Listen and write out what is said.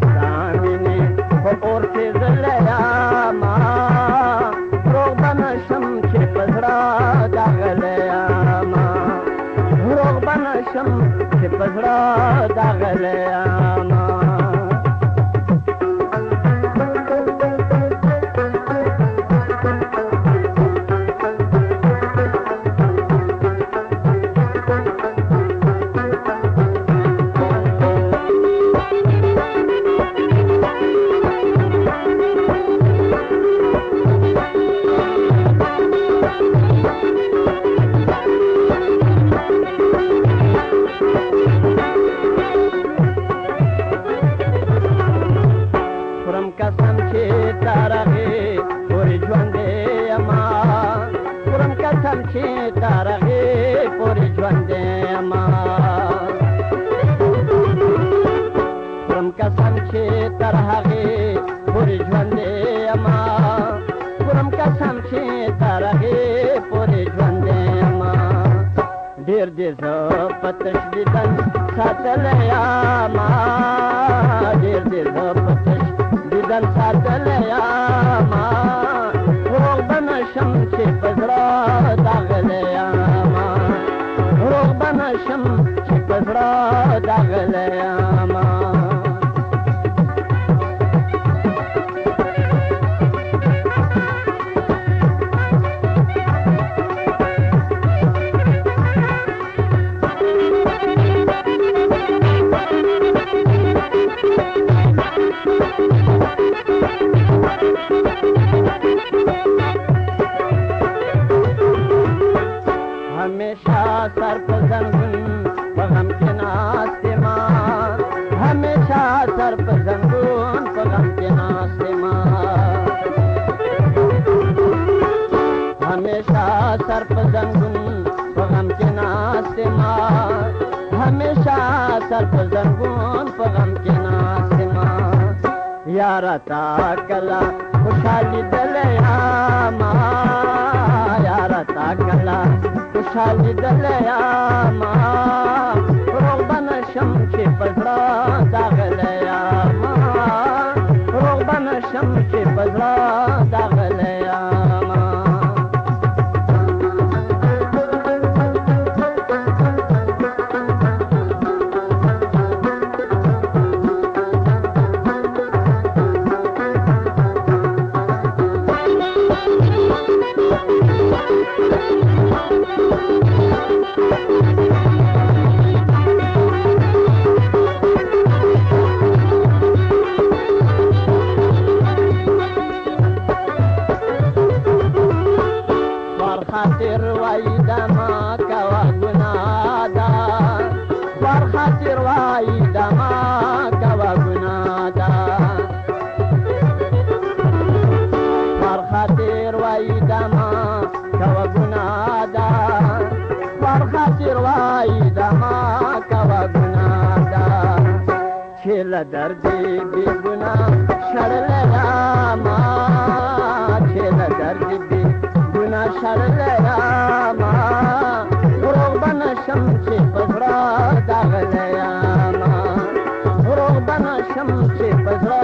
سامینې په اور کې زړه یاما روغ به نشم چې په زړه داغلی یاما روغ به نشم چې په زړه داغلی یاما قسم چې تارغې پورې ژوندې یما خورم قسم چې تارغې پورې ژوندې یما خورم قسم چې تر هغې پورې ژوندې یما خورم قسم چې تر هغې پورې ژوندې یما ډېر دې زه په تش دیدن ساتلی یما ډېر دې زه په تش دیدن ساتلی یاما روغ به نشم چې په زړه داغلی یاما روغ به نشم چې په زړه داغلی یاما हमेशा सर पर जंगून पगम के नास्ते माँ हमेशा सर पर जंगून पगम के नास्ते माँ हमेशा सर पर जंगून पगम के नास्ते माँ हमेशा सर पर जंगून पगम के नास्ते माँ यारा ता कला खुशहाली दलया माँ यारा ता कला खुशहाली दलया माँ रोग به نشم چې په زړه داغلی یاما روغ به نشم چې په زړه داغلی یاما خاطر وای دما کوا گناه دا پر خاطر وای دما کوا گناه دا پر خاطر وای دما کوا گناه دا پر خاطر وای دما کوا گناه دا چې له دردې بې ګناه شړلی یاما چې له دردې بې ګناه شړلی یاما روغ به نشم چې په زړه داغلی یاما روغ به نشم چې په زړه